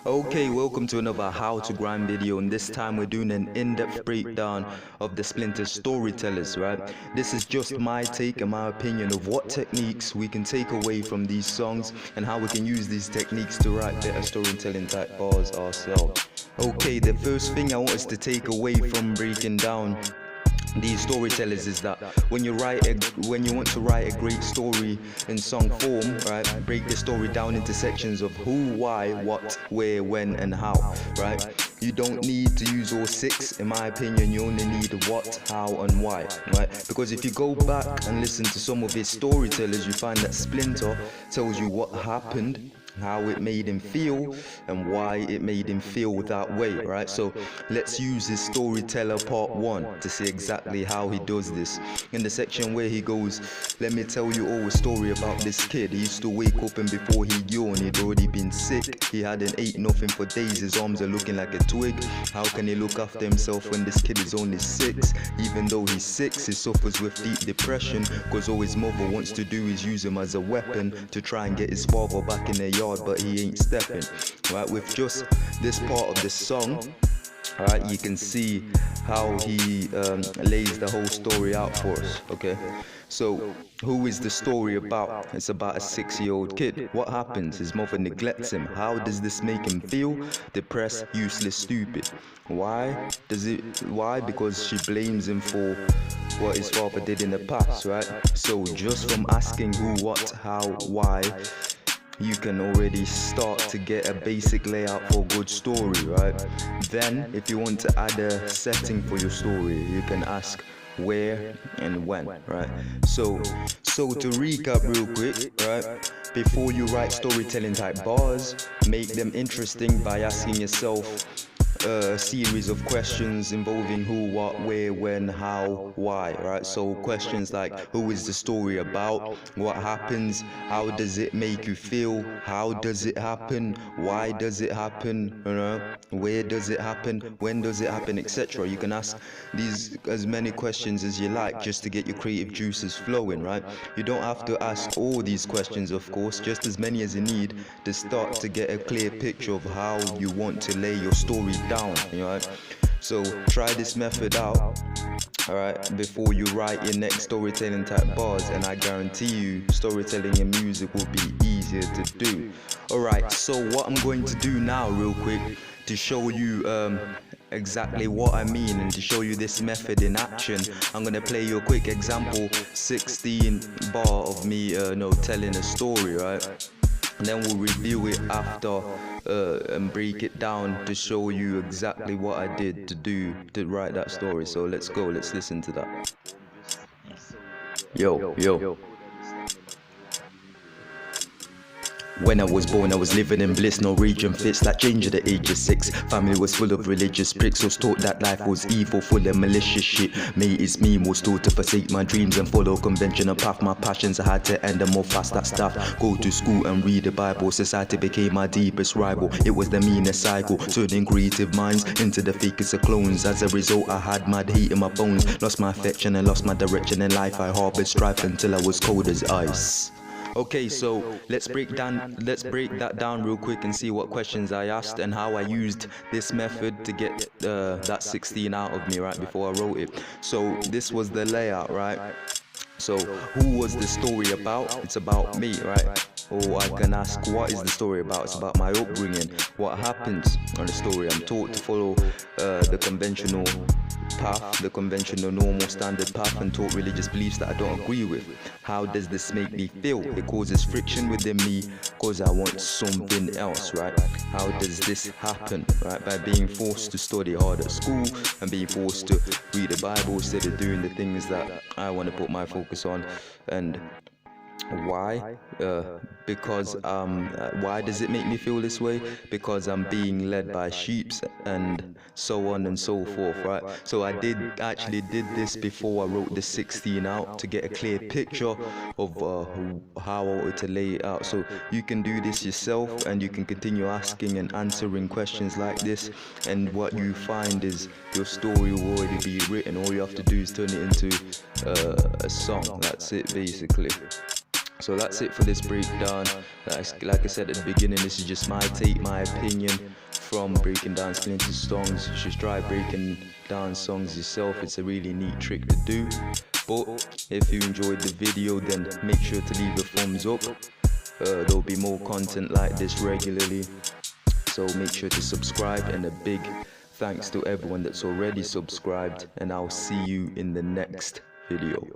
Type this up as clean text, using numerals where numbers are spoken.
Okay, welcome to another How to Grime video, and this time we're doing an in-depth breakdown of the Splinta storytellers, right? This is just my take and my opinion of what techniques we can take away from these songs and how we can use these techniques to write better storytelling type bars ourselves. Okay, the first thing I want us to take away from breaking down these storytellers is that when you want to write a great story in song form, right, break the story down into sections of who, why, what, where, when, and how, right? You don't need to use all six. In my opinion, you only need what, how, and why, right? Because if you go back and listen to some of his storytellers, you find that Splinta tells you what happened, how it made him feel, and why it made him feel that way, right? So let's use his storyteller part 1 to see exactly how he does this. In the section where he goes, let me tell you all a story about this kid. He used to wake up and before he yawned, he'd already been sick. He hadn't ate nothing for days, his arms are looking like a twig. How can he look after himself when this kid is only 6? Even though he's 6, he suffers with deep depression, cause all his mother wants to do is use him as a weapon to try and get his father back in the yard, but he ain't stepping, right? With just this part of the song, right, you can see how he lays the whole story out for us. Okay, so who is the story about? It's about a 6-year-old kid. What happens? His mother neglects him. How does this make him feel? Depressed, useless, stupid. Why? Because she blames him for what his father did in the past, right? So just from asking who, what, how, why, you can already start to get a basic layout for a good story, right? Then if you want to add a setting for your story, you can ask where and when, right? So to recap real quick, right, before you write storytelling type bars, make them interesting by asking yourself a series of questions involving who, what, where, when, how, why, right? So questions like, who is the story about? What happens? How does it make you feel? How does it happen? Why does it happen? You know, where does it happen? When does it happen? Etc. You can ask these as many questions as you like just to get your creative juices flowing, right? You don't have to ask all these questions, of course, just as many as you need to start to get a clear picture of how you want to lay your story down, you know, right? So try this method out, alright, before you write your next storytelling type bars, and I guarantee you storytelling in music will be easier to do. Alright, so what I'm going to do now real quick to show you exactly what I mean and to show you this method in action, I'm going to play you a quick example 16 bar of me telling a story, right? And then we'll review it after and break it down to show you exactly what I did to write that story. So let's go, let's listen to that. Yo. When I was born, I was living in bliss, no region fits, like change at the age of 6. Family was full of religious pricks, was taught that life was evil, full of malicious shit. Mate, it's me, was taught to forsake my dreams and follow conventional path. My passions, I had to end them all fast, that stuff. Go to school and read the Bible, society became my deepest rival. It was the meanest cycle, turning creative minds into the fakest of clones. As a result, I had mad heat in my bones, lost my affection and lost my direction in life. I harbored strife until I was cold as ice. Okay, so let's break that down real quick and see what questions I asked and how I used this method to get that 16 out of me right before I wrote it. So this was the layout, right? So who was the story about? It's about me, right? Or I can ask, what is the story about? It's about my upbringing. What happens on the story? I'm taught to follow the conventional path, the conventional normal standard path, and taught religious beliefs that I don't agree with. How does this make me feel? It causes friction within me because I want something else, right? How does this happen, right? By being forced to study hard at school and being forced to read the Bible instead of doing the things that I want to put my focus on. And why? Because why does it make me feel this way? Because I'm being led by sheeps and so on and so forth, right? So I actually did this before I wrote the 16 out to get a clear picture of how I wanted to lay it out. So you can do this yourself and you can continue asking and answering questions like this, and what you find is your story will already be written. All you have to do is turn it into a song. That's it basically. So that's it for this breakdown. Like I said at the beginning, this is just my take, my opinion from breaking down Splinta songs. You should try breaking down songs yourself. It's a really neat trick to do. But if you enjoyed the video, then make sure to leave a thumbs up. There'll be more content like this regularly, so make sure to subscribe, and a big thanks to everyone that's already subscribed, and I'll see you in the next video.